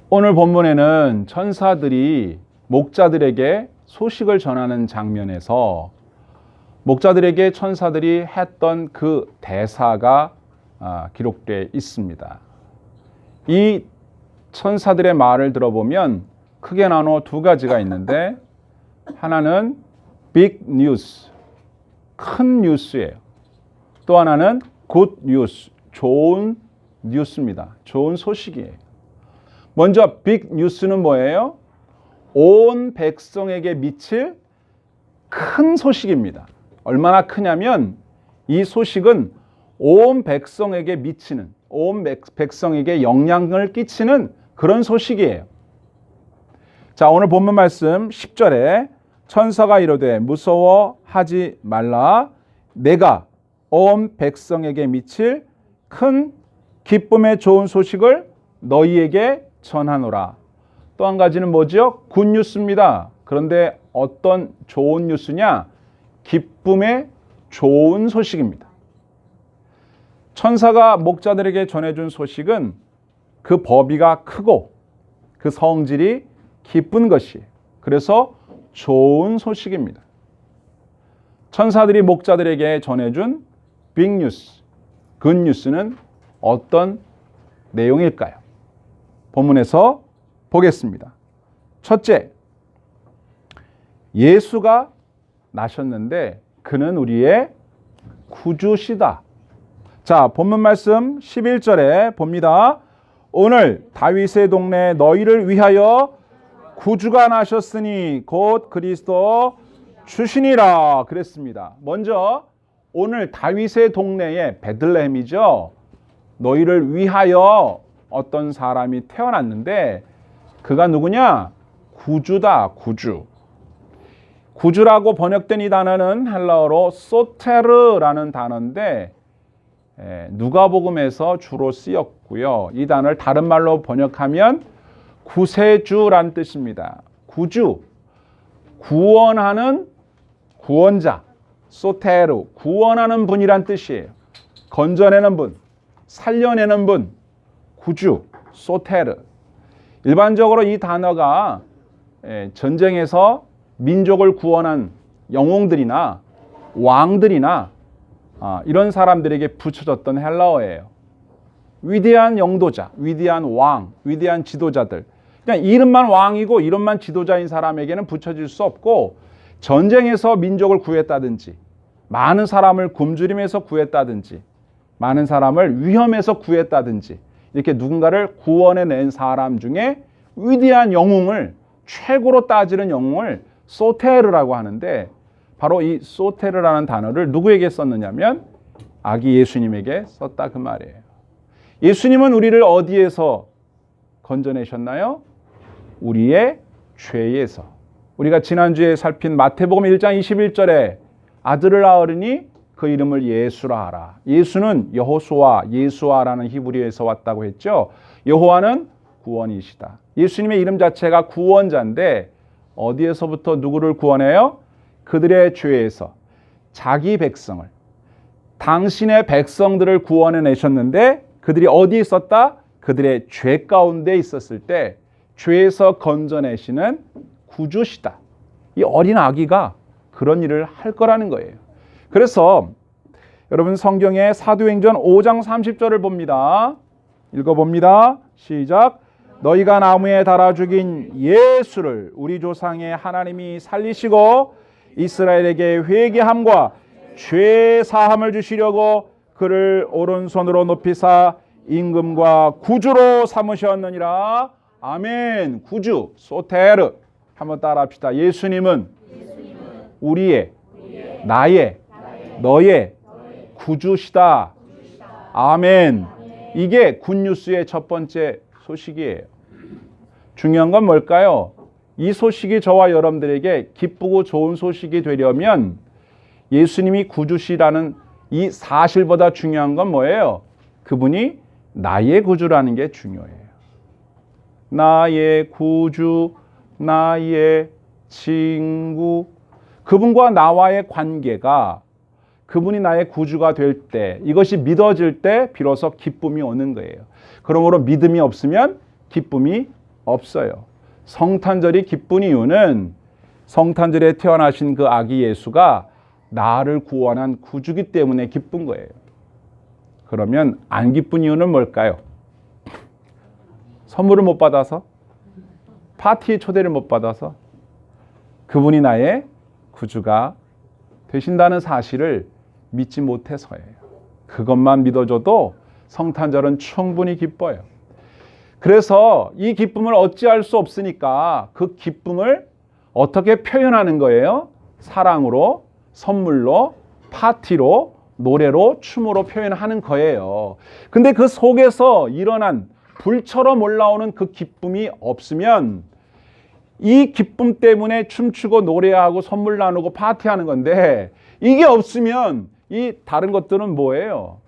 오늘 본문에는 천사들이 목자들에게 소식을 전하는 장면에서 목자들에게 천사들이 했던 그 대사가 기록되어 있습니다. 이 천사들의 말을 들어보면 크게 나눠 두 가지가 있는데, 하나는 빅 뉴스, 큰 뉴스예요. 또 하나는 굿 뉴스, 좋은 뉴스입니다. 좋은 소식이에요. 먼저 빅 뉴스는 뭐예요? 온 백성에게 미칠 큰 소식입니다. 얼마나 크냐면 이 소식은 온 백성에게 미치는, 온 백성에게 영향을 끼치는 그런 소식이에요. 자, 오늘 본문 말씀 10절에 천사가 이르되 무서워하지 말라, 내가 온 백성에게 미칠 큰 기쁨의 좋은 소식을 너희에게 전하노라. 또 한 가지는 뭐죠? 굿뉴스입니다. 그런데 어떤 좋은 뉴스냐? 기쁨의 좋은 소식입니다. 천사가 목자들에게 전해준 소식은 그 범위가 크고 그 성질이 기쁜 것이에요. 그래서 좋은 소식입니다. 천사들이 목자들에게 전해준 빅뉴스, 굿뉴스는 어떤 내용일까요? 본문에서 보겠습니다. 첫째, 예수가 나셨는데 그는 우리의 구주시다. 자, 본문 말씀 11절에 봅니다. 오늘 다윗의 동네 너희를 위하여 구주가 나셨으니 곧 그리스도 주시니라 그랬습니다. 먼저 오늘 다윗의 동네에, 베들레헴이죠, 너희를 위하여 어떤 사람이 태어났는데 그가 누구냐? 구주다. 구주. 구주라고 번역된 이 단어는 헬라어로 소테르라는 단어인데 누가복음에서 주로 쓰였고요. 이 단어를 다른 말로 번역하면 구세주란 뜻입니다. 구주, 구원하는 구원자, 소테르, 구원하는 분이란 뜻이에요. 건져내는 분, 살려내는 분, 구주, 소테르. 일반적으로 이 단어가 전쟁에서 민족을 구원한 영웅들이나 왕들이나 이런 사람들에게 붙여졌던 헬라어예요. 위대한 영도자, 위대한 왕, 위대한 지도자들. 그냥 이름만 왕이고 이름만 지도자인 사람에게는 붙여질 수 없고, 전쟁에서 민족을 구했다든지, 많은 사람을 굶주림에서 구했다든지, 많은 사람을 위험에서 구했다든지, 이렇게 누군가를 구원해낸 사람 중에 위대한 영웅을, 최고로 따지는 영웅을 소테르라고 하는데, 바로 이 소테르라는 단어를 누구에게 썼느냐면 아기 예수님에게 썼다 그 말이에요. 예수님은 우리를 어디에서 건져내셨나요? 우리의 죄에서. 우리가 지난주에 살핀 마태복음 1장 21절에 아들을 낳으리니 그 이름을 예수라 하라. 예수는 여호수아, 예수아라는 히브리어에서 왔다고 했죠. 여호와는 구원이시다. 예수님의 이름 자체가 구원자인데 어디에서부터 누구를 구원해요? 그들의 죄에서, 자기 백성을, 당신의 백성들을 구원해내셨는데 그들이 어디에 있었다? 그들의 죄 가운데 있었을 때 죄에서 건져내시는 구주시다. 이 어린 아기가 그런 일을 할 거라는 거예요. 그래서 여러분 성경의 사도행전 5장 30절을 봅니다. 읽어봅니다. 시작. 너희가 나무에 달아 죽인 예수를 우리 조상의 하나님이 살리시고 이스라엘에게 회개함과 죄 사함을 주시려고 그를 오른손으로 높이사 임금과 구주로 삼으셨느니라. 아멘. 구주, 소테르. 한번 따라합시다. 예수님은 우리의, 나의, 너의 구주시다. 아멘. 이게 굿뉴스의 첫 번째 소식이에요. 중요한 건 뭘까요? 이 소식이 저와 여러분들에게 기쁘고 좋은 소식이 되려면 예수님이 구주시라는 이 사실보다 중요한 건 뭐예요? 그분이 나의 구주라는 게 중요해요. 나의 구주, 나의 친구. 그분과 나와의 관계가, 그분이 나의 구주가 될 때, 이것이 믿어질 때 비로소 기쁨이 오는 거예요. 그러므로 믿음이 없으면 기쁨이 없어요. 성탄절이 기쁜 이유는 성탄절에 태어나신 그 아기 예수가 나를 구원한 구주기 때문에 기쁜 거예요. 그러면 안 기쁜 이유는 뭘까요? 선물을 못 받아서? 파티에 초대를 못 받아서? 그분이 나의 구주가 되신다는 사실을 믿지 못해서예요. 그것만 믿어줘도 성탄절은 충분히 기뻐요. 그래서 이 기쁨을 어찌할 수 없으니까 그 기쁨을 어떻게 표현하는 거예요? 사랑으로, 선물로, 파티로, 노래로, 춤으로 표현하는 거예요. 근데 그 속에서 일어난 불처럼 올라오는 그 기쁨이 없으면 이 기쁨 때문에 춤추고 노래하고 선물 나누고 파티하는 건데 이게 없으면 이 다른 것들은 뭐예요?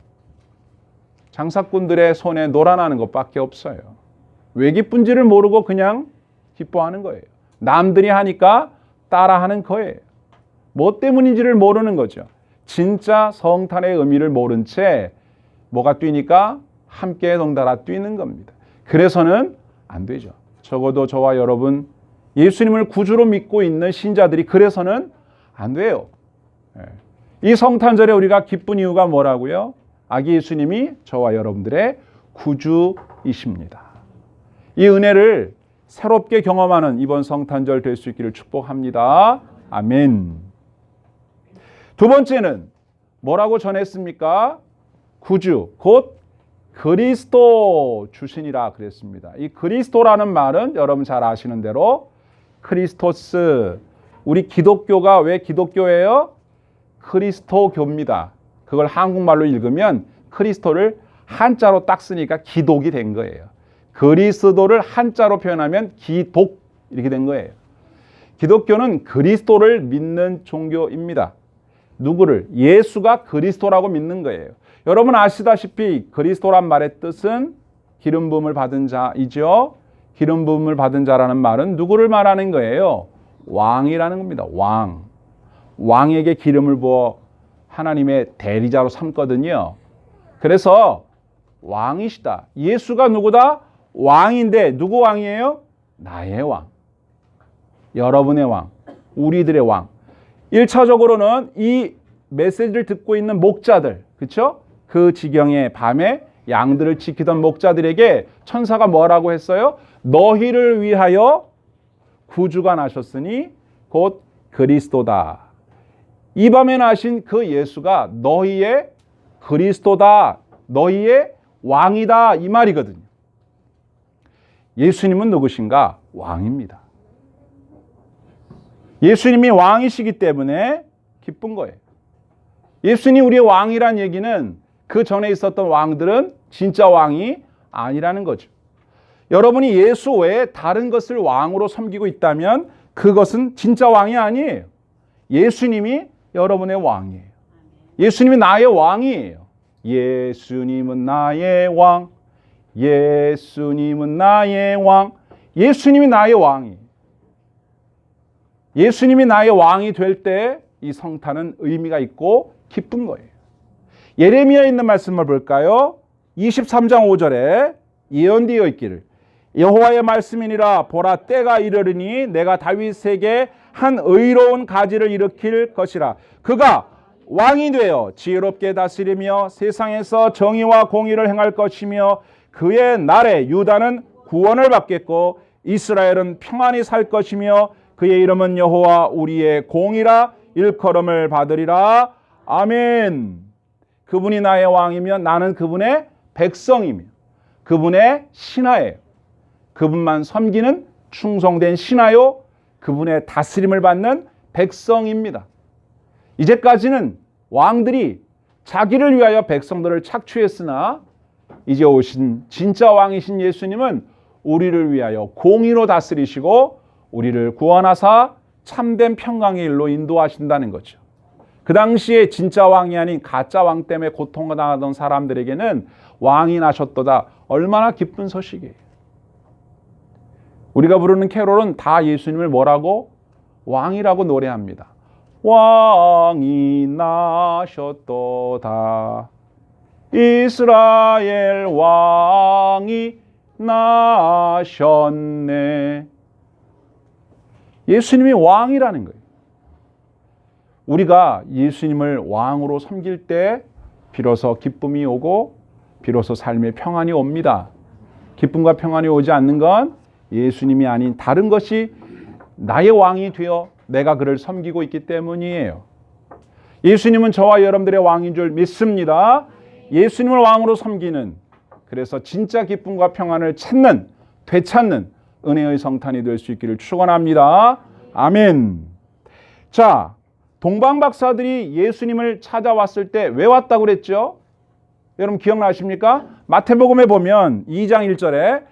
장사꾼들의 손에 놀아나는 것밖에 없어요. 왜 기쁜지를 모르고 그냥 기뻐하는 거예요. 남들이 하니까 따라하는 거예요. 뭐 때문인지를 모르는 거죠. 진짜 성탄의 의미를 모른 채 뭐가 뛰니까 함께 덩달아 뛰는 겁니다. 그래서는 안 되죠. 적어도 저와 여러분 예수님을 구주로 믿고 있는 신자들이 그래서는 안 돼요. 이 성탄절에 우리가 기쁜 이유가 뭐라고요? 아기 예수님이 저와 여러분들의 구주이십니다. 이 은혜를 새롭게 경험하는 이번 성탄절 될 수 있기를 축복합니다. 아멘. 두 번째는 뭐라고 전했습니까? 구주, 곧 그리스도 주신이라 그랬습니다. 이 그리스도라는 말은 여러분 잘 아시는 대로 크리스토스, 우리 기독교가 왜 기독교예요? 그리스도교입니다. 그걸 한국말로 읽으면 크리스토를 한자로 딱 쓰니까 기독이 된 거예요. 그리스도를 한자로 표현하면 기독 이렇게 된 거예요. 기독교는 그리스도를 믿는 종교입니다. 누구를? 예수가 그리스도라고 믿는 거예요. 여러분 아시다시피 그리스도란 말의 뜻은 기름 부음을 받은 자이죠. 기름 부음을 받은 자라는 말은 누구를 말하는 거예요? 왕이라는 겁니다. 왕. 왕에게 기름을 부어 하나님의 대리자로 삼거든요. 그래서 왕이시다. 예수가 누구다? 왕인데 누구 왕이에요? 나의 왕. 여러분의 왕. 우리들의 왕. 1차적으로는 이 메시지를 듣고 있는 목자들, 그렇죠? 그 지경의 밤에 양들을 지키던 목자들에게 천사가 뭐라고 했어요? 너희를 위하여 구주가 나셨으니 곧 그리스도다. 이 밤에 나신 그 예수가 너희의 그리스도다. 너희의 왕이다. 이 말이거든요. 예수님은 누구신가? 왕입니다. 예수님이 왕이시기 때문에 기쁜 거예요. 예수님이 우리의 왕이란 얘기는 그 전에 있었던 왕들은 진짜 왕이 아니라는 거죠. 여러분이 예수 외에 다른 것을 왕으로 섬기고 있다면 그것은 진짜 왕이 아니에요. 예수님이 여러분의 왕이에요. 예수님이 나의 왕이에요. 예수님은 나의 왕. 예수님은 나의 왕. 예수님이 나의 왕이에요. 예수님이 나의 왕이 될 때 이 성탄은 의미가 있고 기쁜 거예요. 예레미야에 있는 말씀을 볼까요? 23장 5절에 예언되어 있기를 여호와의 말씀이니라 보라 때가 이르르니 내가 다윗에게 한 의로운 가지를 일으킬 것이라 그가 왕이 되어 지혜롭게 다스리며 세상에서 정의와 공의를 행할 것이며 그의 날에 유다는 구원을 받겠고 이스라엘은 평안히 살 것이며 그의 이름은 여호와 우리의 공이라 일컬음을 받으리라. 아멘. 그분이 나의 왕이면 나는 그분의 백성이며 그분의 신하예요. 그분만 섬기는 충성된 신하요 그분의 다스림을 받는 백성입니다. 이제까지는 왕들이 자기를 위하여 백성들을 착취했으나 이제 오신 진짜 왕이신 예수님은 우리를 위하여 공의로 다스리시고 우리를 구원하사 참된 평강의 일로 인도하신다는 거죠. 그 당시에 진짜 왕이 아닌 가짜 왕 때문에 고통당하던 사람들에게는 왕이 나셨도다. 얼마나 기쁜 소식이에요. 우리가 부르는 캐롤은 다 예수님을 뭐라고? 왕이라고 노래합니다. 왕이 나셨도다. 이스라엘 왕이 나셨네. 예수님이 왕이라는 거예요. 우리가 예수님을 왕으로 섬길 때 비로소 기쁨이 오고 비로소 삶의 평안이 옵니다. 기쁨과 평안이 오지 않는 건 예수님이 아닌 다른 것이 나의 왕이 되어 내가 그를 섬기고 있기 때문이에요. 예수님은 저와 여러분들의 왕인 줄 믿습니다. 예수님을 왕으로 섬기는, 그래서 진짜 기쁨과 평안을 찾는, 되찾는 은혜의 성탄이 될 수 있기를 축원합니다. 아멘. 자, 동방박사들이 예수님을 찾아왔을 때 왜 왔다고 그랬죠? 여러분 기억나십니까? 마태복음에 보면 2장 1절에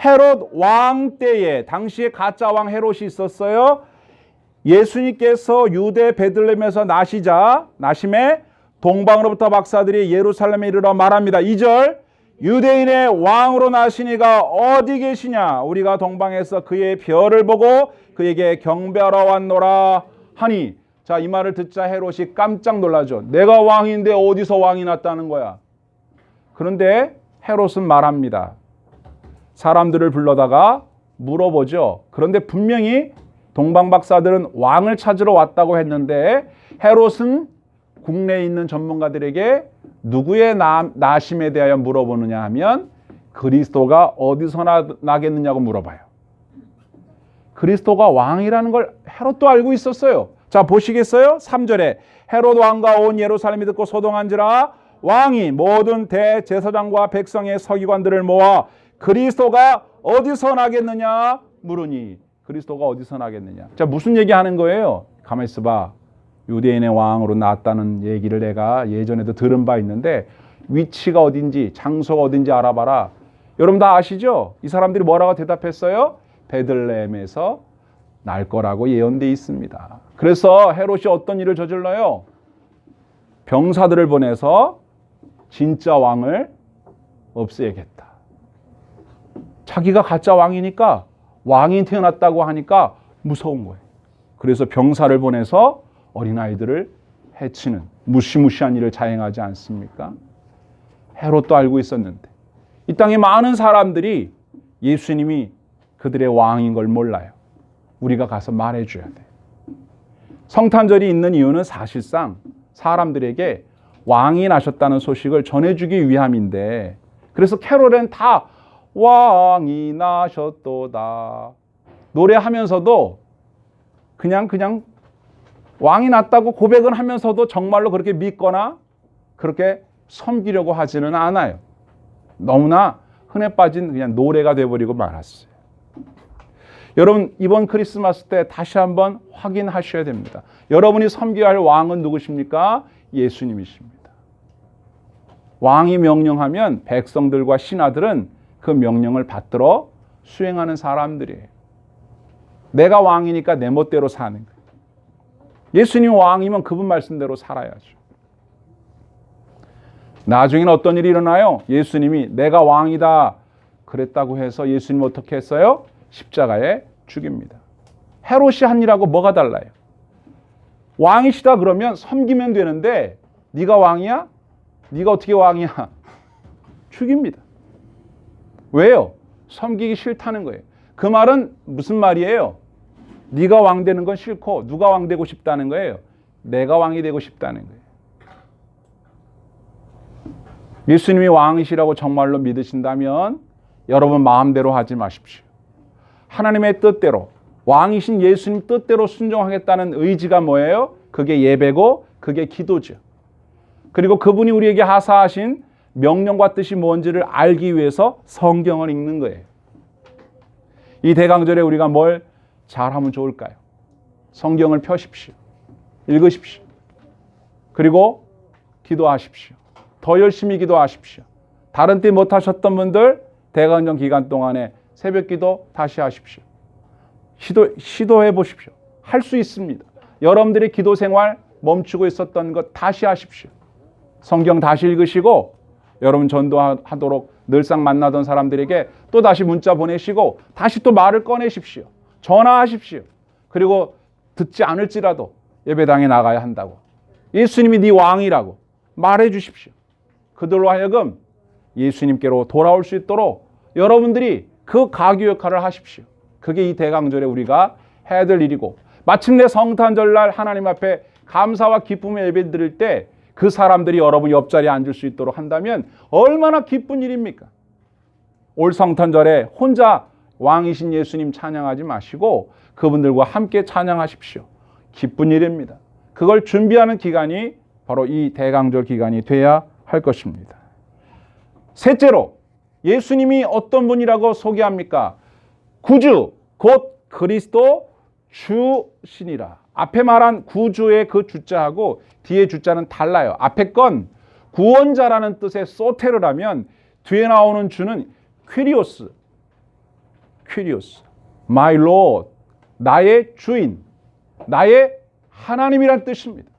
헤롯 왕 때에, 당시에 가짜 왕 헤롯이 있었어요. 예수님께서 유대 베들레헴에서 나심에 동방으로부터 박사들이 예루살렘에 이르러 말합니다. 2절, 유대인의 왕으로 나시니가 어디 계시냐? 우리가 동방에서 그의 별을 보고 그에게 경배하러 왔노라 하니. 자, 이 말을 듣자 헤롯이 깜짝 놀라죠. 내가 왕인데 어디서 왕이 났다는 거야? 그런데 헤롯은 말합니다. 사람들을 불러다가 물어보죠. 그런데 분명히 동방박사들은 왕을 찾으러 왔다고 했는데 헤롯은 국내에 있는 전문가들에게 누구의 나심에 대하여 물어보느냐 하면 그리스도가 어디서 나겠느냐고 물어봐요. 그리스도가 왕이라는 걸 헤롯도 알고 있었어요. 자, 보시겠어요? 3절에 헤롯 왕과 온 예루살렘이 듣고 소동한지라 왕이 모든 대제사장과 백성의 서기관들을 모아 그리스도가 어디서 나겠느냐 물으니. 그리스도가 어디서 나겠느냐. 자, 무슨 얘기하는 거예요? 가만히 있어봐. 유대인의 왕으로 나왔다는 얘기를 내가 예전에도 들은 바 있는데 위치가 어딘지 장소가 어딘지 알아봐라. 여러분 다 아시죠? 이 사람들이 뭐라고 대답했어요? 베들레헴에서 날 거라고 예언되어 있습니다. 그래서 헤롯이 어떤 일을 저질러요? 병사들을 보내서 진짜 왕을 없애야겠다. 자기가 가짜 왕이니까, 왕이 태어났다고 하니까 무서운 거예요. 그래서 병사를 보내서 어린아이들을 해치는 무시무시한 일을 자행하지 않습니까? 헤롯도 알고 있었는데 이 땅에 많은 사람들이 예수님이 그들의 왕인 걸 몰라요. 우리가 가서 말해줘야 돼. 성탄절이 있는 이유는 사실상 사람들에게 왕이 나셨다는 소식을 전해주기 위함인데, 그래서 캐롤엔 다 왕이 나셨도다 노래하면서도 그냥 왕이 났다고 고백은 하면서도 정말로 그렇게 믿거나 그렇게 섬기려고 하지는 않아요. 너무나 흔해 빠진 그냥 노래가 돼버리고 말았어요. 여러분 이번 크리스마스 때 다시 한번 확인하셔야 됩니다. 여러분이 섬겨야 할 왕은 누구십니까? 예수님이십니다. 왕이 명령하면 백성들과 신하들은 그 명령을 받들어 수행하는 사람들이에요. 내가 왕이니까 내 멋대로 사는 거예요. 예수님 왕이면 그분 말씀대로 살아야죠. 나중에는 어떤 일이 일어나요? 예수님이 내가 왕이다 그랬다고 해서 예수님 어떻게 했어요? 십자가에 죽입니다. 헤롯이 한 일하고 뭐가 달라요? 왕이시다 그러면 섬기면 되는데 네가 왕이야? 네가 어떻게 왕이야? 죽입니다. 왜요? 섬기기 싫다는 거예요. 그 말은 무슨 말이에요? 네가 왕 되는 건 싫고 누가 왕 되고 싶다는 거예요? 내가 왕이 되고 싶다는 거예요. 예수님이 왕이시라고 정말로 믿으신다면 여러분 마음대로 하지 마십시오. 하나님의 뜻대로, 왕이신 예수님 뜻대로 순종하겠다는 의지가 뭐예요? 그게 예배고 그게 기도죠. 그리고 그분이 우리에게 하사하신 명령과 뜻이 뭔지를 알기 위해서 성경을 읽는 거예요. 이 대강절에 우리가 뭘 잘하면 좋을까요? 성경을 펴십시오. 읽으십시오. 그리고 기도하십시오. 더 열심히 기도하십시오. 다른 때 못하셨던 분들 대강정 기간 동안에 새벽 기도 다시 하십시오. 시도해 보십시오. 할 수 있습니다. 여러분들의 기도 생활 멈추고 있었던 것 다시 하십시오. 성경 다시 읽으시고 여러분 전도하도록 늘상 만나던 사람들에게 또 다시 문자 보내시고 다시 또 말을 꺼내십시오. 전화하십시오. 그리고 듣지 않을지라도 예배당에 나가야 한다고. 예수님이 네 왕이라고 말해 주십시오. 그들로 하여금 예수님께로 돌아올 수 있도록 여러분들이 그 가교 역할을 하십시오. 그게 이 대강절에 우리가 해야 될 일이고, 마침내 성탄절날 하나님 앞에 감사와 기쁨의 예배 드릴 때 그 사람들이 여러분 옆자리에 앉을 수 있도록 한다면 얼마나 기쁜 일입니까? 올 성탄절에 혼자 왕이신 예수님 찬양하지 마시고 그분들과 함께 찬양하십시오. 기쁜 일입니다. 그걸 준비하는 기간이 바로 이 대강절 기간이 돼야 할 것입니다. 셋째로, 예수님이 어떤 분이라고 소개합니까? 구주, 곧 그리스도 주시니라. 앞에 말한 구주의 그 주자하고 뒤에 주자는 달라요. 앞에 건 구원자라는 뜻의 소테르라면 뒤에 나오는 주는 퀴리오스, my Lord, 나의 주인, 나의 하나님이란 뜻입니다.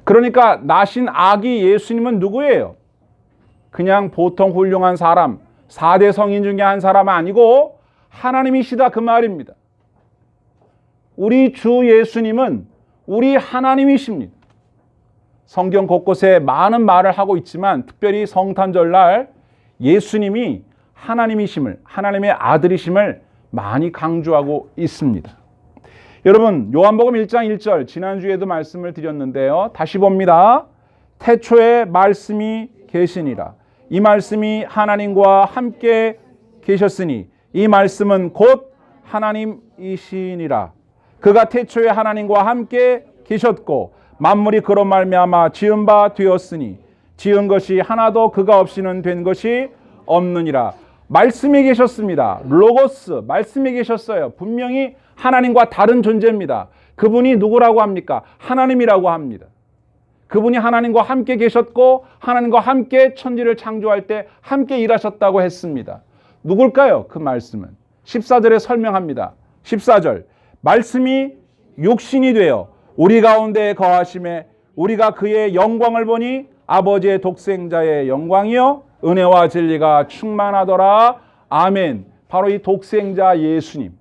그러니까 나신 아기 예수님은 누구예요? 그냥 보통 훌륭한 사람, 4대 성인 중에 한 사람은 아니고 하나님이시다 그 말입니다. 우리 주 예수님은 우리 하나님이십니다. 성경 곳곳에 많은 말을 하고 있지만 특별히 성탄절날 예수님이 하나님이심을, 하나님의 아들이심을 많이 강조하고 있습니다. 여러분, 요한복음 1장 1절 지난주에도 말씀을 드렸는데요. 다시 봅니다. 태초에 말씀이 계시니라. 이 말씀이 하나님과 함께 계셨으니 이 말씀은 곧 하나님이시니라. 그가 태초에 하나님과 함께 계셨고 만물이 그로 말미암아 지은 바 되었으니 지은 것이 하나도 그가 없이는 된 것이 없느니라. 말씀에 계셨습니다. 로고스, 말씀에 계셨어요. 분명히 하나님과 다른 존재입니다. 그분이 누구라고 합니까? 하나님이라고 합니다. 그분이 하나님과 함께 계셨고 하나님과 함께 천지를 창조할 때 함께 일하셨다고 했습니다. 누굴까요? 그 말씀은 14절에 설명합니다. 14절, 말씀이 육신이 되어 우리 가운데 거하심에 우리가 그의 영광을 보니 아버지의 독생자의 영광이요 은혜와 진리가 충만하더라. 아멘. 바로 이 독생자 예수님,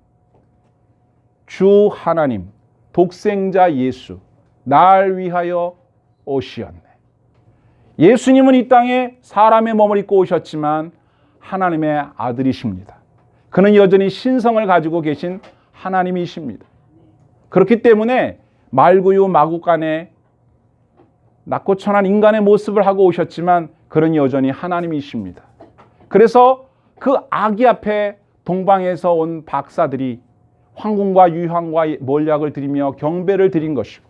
주 하나님, 독생자 예수, 날 위하여 오시었네. 예수님은 이 땅에 사람의 몸을 입고 오셨지만 하나님의 아들이십니다. 그는 여전히 신성을 가지고 계신 하나님이십니다. 그렇기 때문에 말구유 마구간에 낮고 천한 인간의 모습을 하고 오셨지만 그는 여전히 하나님이십니다. 그래서 그 아기 앞에 동방에서 온 박사들이 황궁과 유황과 몰약을 드리며 경배를 드린 것이고,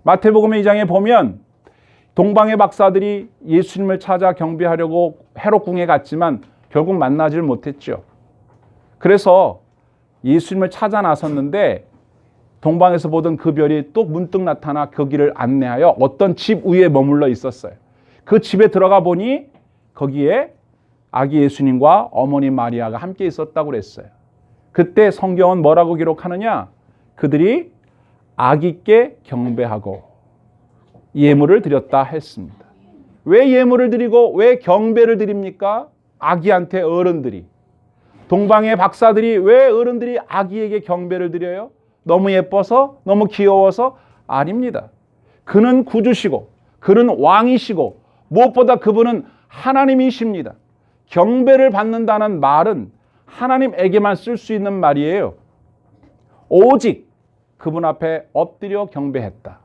마태복음 2장에 보면 동방의 박사들이 예수님을 찾아 경배하려고 헤롯궁에 갔지만 결국 만나질 못했죠. 그래서 예수님을 찾아 나섰는데 동방에서 보던 그 별이 또 문득 나타나 그 길을 안내하여 어떤 집 위에 머물러 있었어요. 그 집에 들어가 보니 거기에 아기 예수님과 어머니 마리아가 함께 있었다고 그랬어요. 그때 성경은 뭐라고 기록하느냐? 그들이 아기께 경배하고 예물을 드렸다 했습니다. 왜 예물을 드리고 왜 경배를 드립니까? 아기한테 어른들이. 동방의 박사들이 왜 어른들이 아기에게 경배를 드려요? 너무 예뻐서? 너무 귀여워서? 아닙니다. 그는 구주시고 그는 왕이시고 무엇보다 그분은 하나님이십니다. 경배를 받는다는 말은 하나님에게만 쓸 수 있는 말이에요. 오직 그분 앞에 엎드려 경배했다.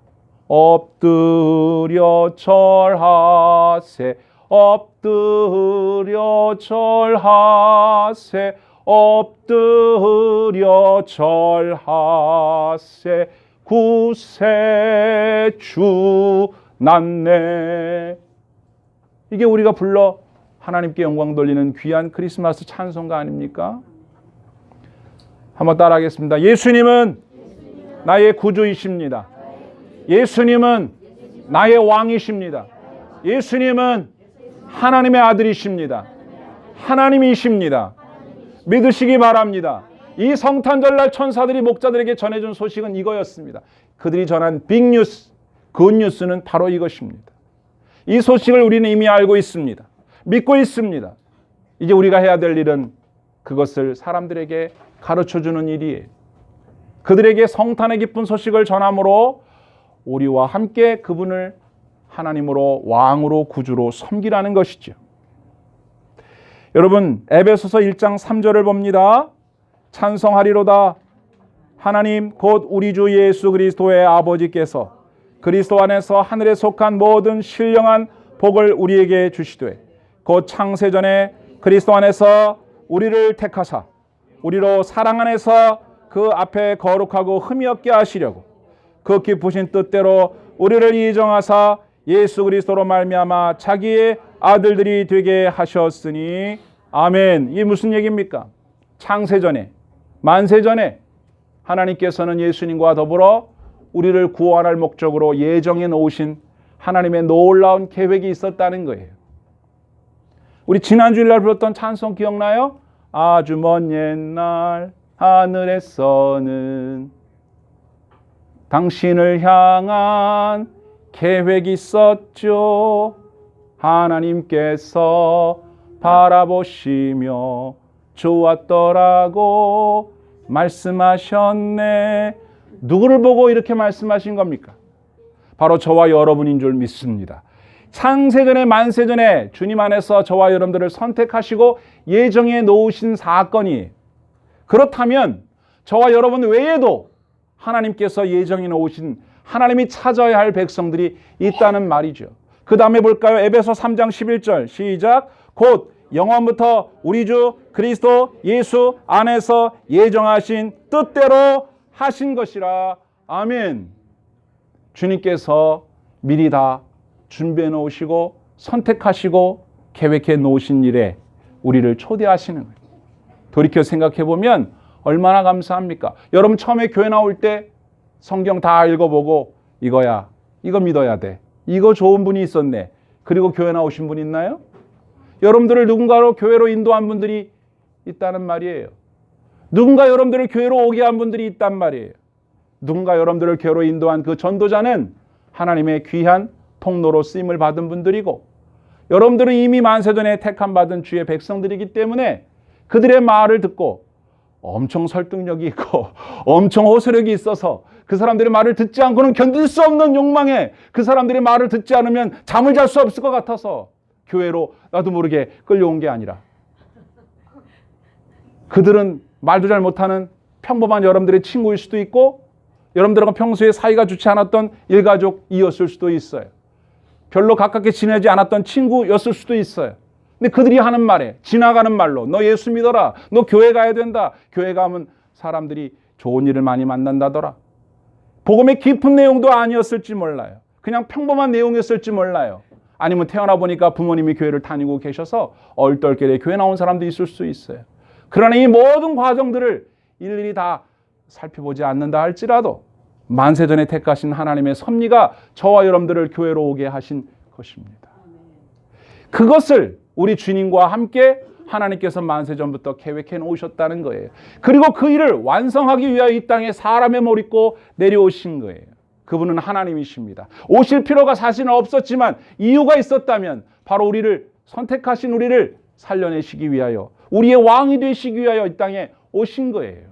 엎드려 절하세, 엎드려 절하세, 엎드려 절하세, 구세주 났네. 이게 우리가 불러 하나님께 영광 돌리는 귀한 크리스마스 찬송가 아닙니까? 한번 따라하겠습니다. 예수님은 나의 구주이십니다. 예수님은 나의 왕이십니다. 예수님은 하나님의 아들이십니다. 하나님이십니다. 믿으시기 바랍니다. 이 성탄절날 천사들이 목자들에게 전해준 소식은 이거였습니다. 그들이 전한 빅뉴스, 굿뉴스는 바로 이것입니다. 이 소식을 우리는 이미 알고 있습니다. 믿고 있습니다. 이제 우리가 해야 될 일은 그것을 사람들에게 가르쳐주는 일이에요. 그들에게 성탄의 기쁜 소식을 전함으로 우리와 함께 그분을 하나님으로 왕으로 구주로 섬기라는 것이죠. 여러분 에베소서 1장 3절을 봅니다. 찬송하리로다 하나님 곧 우리 주 예수 그리스도의 아버지께서 그리스도 안에서 하늘에 속한 모든 신령한 복을 우리에게 주시되 곧 창세전에 그리스도 안에서 우리를 택하사 우리로 사랑 안에서 그 앞에 거룩하고 흠이 없게 하시려고 그 기쁘신 뜻대로 우리를 예정하사 예수 그리스도로 말미암아 자기의 아들들이 되게 하셨으니 아멘. 이게 무슨 얘기입니까? 창세전에 만세전에 하나님께서는 예수님과 더불어 우리를 구원할 목적으로 예정해 놓으신 하나님의 놀라운 계획이 있었다는 거예요. 우리 지난 주일날 불렀던 찬송 기억나요? 아주 먼 옛날 하늘에서는 당신을 향한 계획이 있었죠. 하나님께서 바라보시며 좋았더라고 말씀하셨네. 누구를 보고 이렇게 말씀하신 겁니까? 바로 저와 여러분인 줄 믿습니다. 창세전에 만세전에 주님 안에서 저와 여러분들을 선택하시고 예정해 놓으신 사건이, 그렇다면 저와 여러분 외에도 하나님께서 예정해 놓으신 하나님이 찾아야 할 백성들이 있다는 말이죠. 그 다음에 볼까요? 에베소 3장 11절 시작. 곧 영원부터 우리 주 그리스도 예수 안에서 예정하신 뜻대로 하신 것이라. 아멘. 주님께서 미리 다 준비해 놓으시고 선택하시고 계획해 놓으신 일에 우리를 초대하시는 거예요. 돌이켜 생각해 보면 얼마나 감사합니까? 여러분 처음에 교회 나올 때 성경 다 읽어보고 이거야, 이거 믿어야 돼, 이거 좋은 분이 있었네, 그리고 교회 나오신 분 있나요? 여러분들을 누군가로 교회로 인도한 분들이 있다는 말이에요. 누군가 여러분들을 교회로 오게 한 분들이 있단 말이에요. 누군가 여러분들을 교회로 인도한 그 전도자는 하나님의 귀한 통로로 쓰임을 받은 분들이고, 여러분들은 이미 만세전에 택함 받은 주의 백성들이기 때문에 그들의 말을 듣고 엄청 설득력이 있고 엄청 호소력이 있어서 그 사람들의 말을 듣지 않고는 견딜 수 없는 욕망에 그 사람들의 말을 듣지 않으면 잠을 잘 수 없을 것 같아서 교회로 나도 모르게 끌려온 게 아니라, 그들은 말도 잘 못하는 평범한 여러분들의 친구일 수도 있고 여러분들하고 평소에 사이가 좋지 않았던 일가족이었을 수도 있어요. 별로 가깝게 지내지 않았던 친구였을 수도 있어요. 근데 그들이 하는 말에, 지나가는 말로 너 예수 믿어라, 너 교회 가야 된다, 교회 가면 사람들이 좋은 일을 많이 만난다더라, 복음의 깊은 내용도 아니었을지 몰라요. 그냥 평범한 내용이었을지 몰라요. 아니면 태어나 보니까 부모님이 교회를 다니고 계셔서 얼떨결에 교회 나온 사람도 있을 수 있어요. 그러나 이 모든 과정들을 일일이 다 살펴보지 않는다 할지라도 만세전에 택하신 하나님의 섭리가 저와 여러분들을 교회로 오게 하신 것입니다. 그것을 우리 주님과 함께 하나님께서 만세전부터 계획해 놓으셨다는 거예요. 그리고 그 일을 완성하기 위하여 이 땅에 사람의 몸을 입고 내려오신 거예요. 그분은 하나님이십니다. 오실 필요가 사실은 없었지만 이유가 있었다면 바로 우리를 선택하신 우리를 살려내시기 위하여, 우리의 왕이 되시기 위하여 이 땅에 오신 거예요.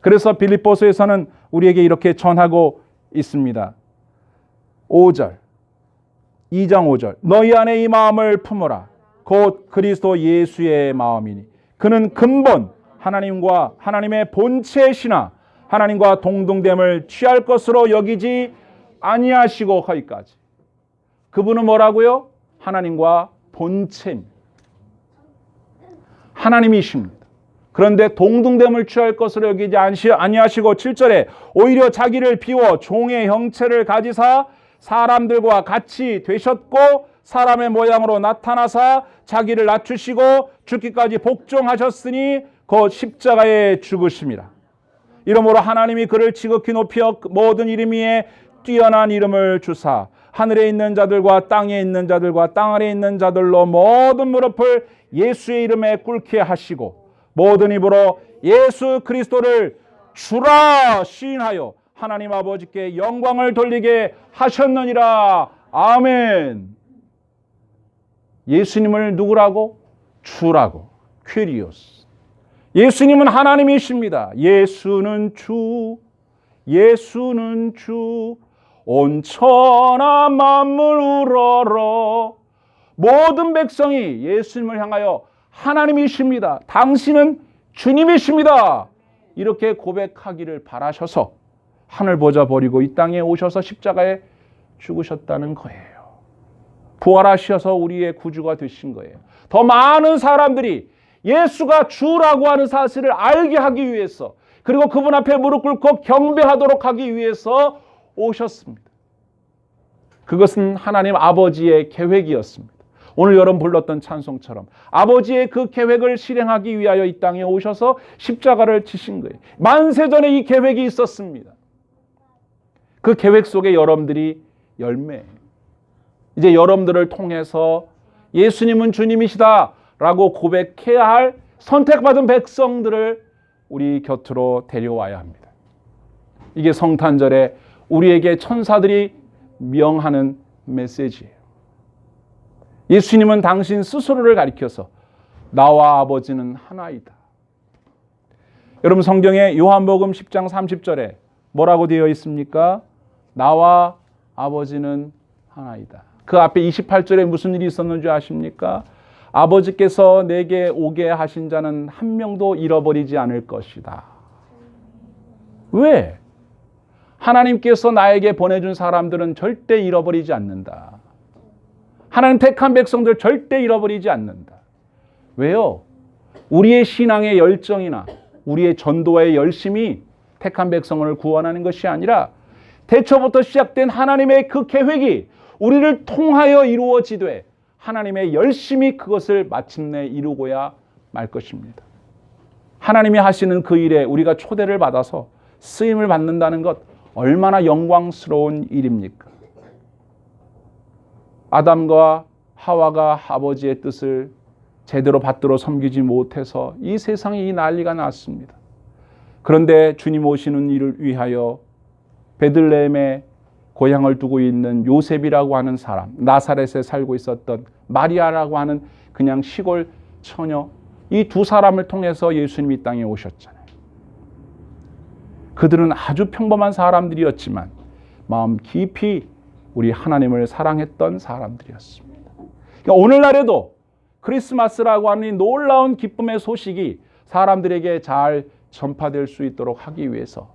그래서 빌립보서에서는 우리에게 이렇게 전하고 있습니다. 5절, 2장 5절. 너희 안에 이 마음을 품어라. 곧 그리스도 예수의 마음이니 그는 근본 하나님과 하나님의 본체시나 하나님과 동등됨을 취할 것으로 여기지 아니하시고 거기까지. 그분은 뭐라고요? 하나님과 본체입니다. 하나님이십니다. 그런데 동등됨을 취할 것으로 여기지 아니하시고 7절에 오히려 자기를 비워 종의 형체를 가지사 사람들과 같이 되셨고 사람의 모양으로 나타나사 자기를 낮추시고 죽기까지 복종하셨으니 곧 십자가에 죽으심이라. 이러므로 하나님이 그를 지극히 높여 모든 이름 위에 뛰어난 이름을 주사 하늘에 있는 자들과 땅에 있는 자들과 땅 아래에 있는 자들로 모든 무릎을 예수의 이름에 꿇게 하시고 모든 입으로 예수 그리스도를 주라 시인하여 하나님 아버지께 영광을 돌리게 하셨느니라. 아멘. 예수님을 누구라고? 주라고. 퀴리오스. 예수님은 하나님이십니다. 예수는 주, 예수는 주. 온 천하 만물 우러러 모든 백성이 예수님을 향하여 하나님이십니다, 당신은 주님이십니다, 이렇게 고백하기를 바라셔서 하늘 보좌 버리고 이 땅에 오셔서 십자가에 죽으셨다는 거예요. 부활하셔서 우리의 구주가 되신 거예요. 더 많은 사람들이 예수가 주라고 하는 사실을 알게 하기 위해서, 그리고 그분 앞에 무릎 꿇고 경배하도록 하기 위해서 오셨습니다. 그것은 하나님 아버지의 계획이었습니다. 오늘 여러분 불렀던 찬송처럼 아버지의 그 계획을 실행하기 위하여 이 땅에 오셔서 십자가를 지신 거예요. 만세전에 이 계획이 있었습니다. 그 계획 속에 여러분들이 열매예요. 이제 여러분들을 통해서 예수님은 주님이시다 라고 고백해야 할 선택받은 백성들을 우리 곁으로 데려와야 합니다. 이게 성탄절에 우리에게 천사들이 명하는 메시지예요. 예수님은 당신 스스로를 가리켜서 나와 아버지는 하나이다. 여러분 성경에 요한복음 10장 30절에 뭐라고 되어 있습니까? 나와 아버지는 하나이다. 그 앞에 28절에 무슨 일이 있었는지 아십니까? 아버지께서 내게 오게 하신 자는 한 명도 잃어버리지 않을 것이다. 왜? 하나님께서 나에게 보내준 사람들은 절대 잃어버리지 않는다. 하나님 택한 백성들 절대 잃어버리지 않는다. 왜요? 우리의 신앙의 열정이나 우리의 전도의 열심이 택한 백성을 구원하는 것이 아니라 태초부터 시작된 하나님의 그 계획이 우리를 통하여 이루어지되 하나님의 열심히 그것을 마침내 이루고야 말 것입니다. 하나님이 하시는 그 일에 우리가 초대를 받아서 쓰임을 받는다는 것 얼마나 영광스러운 일입니까? 아담과 하와가 아버지의 뜻을 제대로 받들어 섬기지 못해서 이 세상에 이 난리가 났습니다. 그런데 주님 오시는 일을 위하여 베들레헴에 고향을 두고 있는 요셉이라고 하는 사람, 나사렛에 살고 있었던 마리아라고 하는 그냥 시골 처녀, 이 두 사람을 통해서 예수님이 이 땅에 오셨잖아요. 그들은 아주 평범한 사람들이었지만 마음 깊이 우리 하나님을 사랑했던 사람들이었습니다. 그러니까 오늘날에도 크리스마스라고 하는 이 놀라운 기쁨의 소식이 사람들에게 잘 전파될 수 있도록 하기 위해서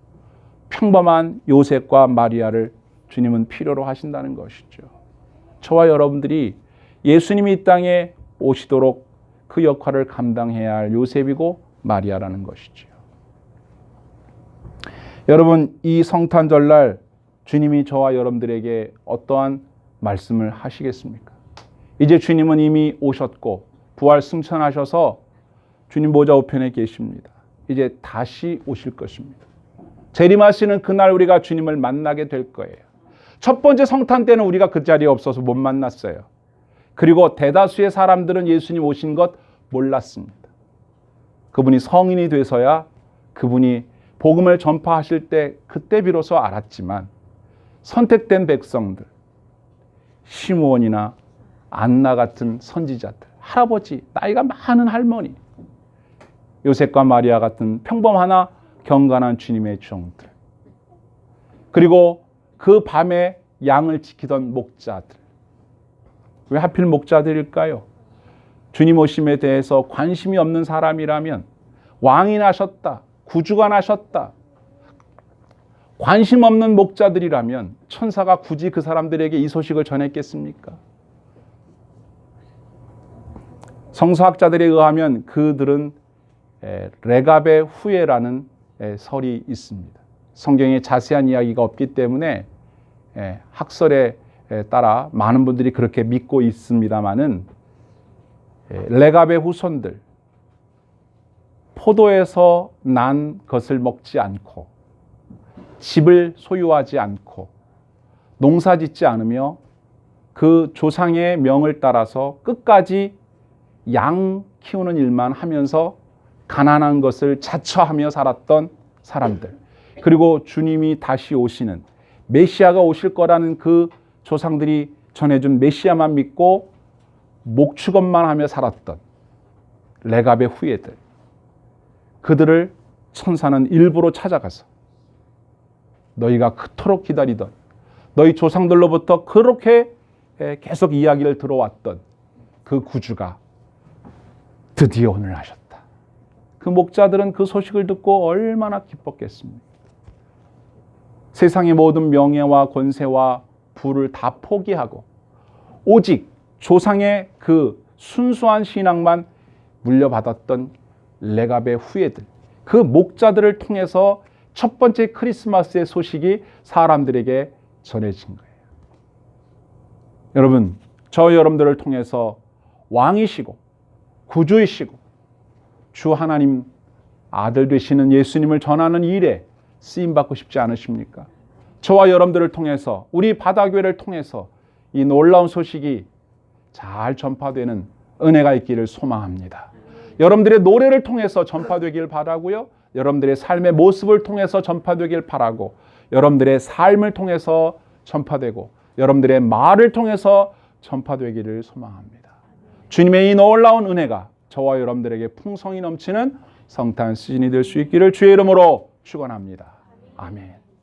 평범한 요셉과 마리아를 주님은 필요로 하신다는 것이죠. 저와 여러분들이 예수님이 이 땅에 오시도록 그 역할을 감당해야 할 요셉이고 마리아라는 것이죠. 여러분, 이 성탄절날 주님이 저와 여러분들에게 어떠한 말씀을 하시겠습니까? 이제 주님은 이미 오셨고 부활 승천하셔서 주님 보좌 우편에 계십니다. 이제 다시 오실 것입니다. 재림하시는 그날 우리가 주님을 만나게 될 거예요. 첫 번째 성탄 때는 우리가 그 자리에 없어서 못 만났어요. 그리고 대다수의 사람들은 예수님 오신 것 몰랐습니다. 그분이 성인이 돼서야 그분이 복음을 전파하실 때 그때 비로소 알았지만 선택된 백성들, 시므온이나 안나 같은 선지자들, 할아버지, 나이가 많은 할머니, 요셉과 마리아 같은 평범하나 경건한 주님의 종들, 그리고 그 밤에 양을 지키던 목자들. 왜 하필 목자들일까요? 주님 오심에 대해서 관심이 없는 사람이라면 왕이 나셨다, 구주가 나셨다, 관심 없는 목자들이라면 천사가 굳이 그 사람들에게 이 소식을 전했겠습니까? 성서학자들에 의하면 그들은 레갑의 후예라는 설이 있습니다. 성경에 자세한 이야기가 없기 때문에 학설에 따라 많은 분들이 그렇게 믿고 있습니다마는 레갑의 후손들, 포도에서 난 것을 먹지 않고 집을 소유하지 않고 농사 짓지 않으며 그 조상의 명을 따라서 끝까지 양 키우는 일만 하면서 가난한 것을 자처하며 살았던 사람들, 그리고 주님이 다시 오시는 메시아가 오실 거라는 그 조상들이 전해준 메시아만 믿고 목축업만 하며 살았던 레갑의 후예들, 그들을 천사는 일부러 찾아가서 너희가 그토록 기다리던, 너희 조상들로부터 그렇게 계속 이야기를 들어왔던 그 구주가 드디어 오늘 하셨다. 그 목자들은 그 소식을 듣고 얼마나 기뻤겠습니까? 세상의 모든 명예와 권세와 부를 다 포기하고 오직 조상의 그 순수한 신앙만 물려받았던 레갑의 후예들, 그 목자들을 통해서 첫 번째 크리스마스의 소식이 사람들에게 전해진 거예요. 여러분, 저 여러분들을 통해서 왕이시고 구주이시고 주 하나님 아들 되시는 예수님을 전하는 일에 쓰임받고 싶지 않으십니까? 저와 여러분들을 통해서, 우리 바다교회를 통해서 이 놀라운 소식이 잘 전파되는 은혜가 있기를 소망합니다. 여러분들의 노래를 통해서 전파되길 바라고요. 여러분들의 삶의 모습을 통해서 전파되길 바라고, 여러분들의 삶을 통해서 전파되고, 여러분들의 말을 통해서 전파되기를 소망합니다. 주님의 이 놀라운 은혜가 저와 여러분들에게 풍성히 넘치는 성탄 시즌이 될 수 있기를 주의 이름으로 축원합니다. 아멘.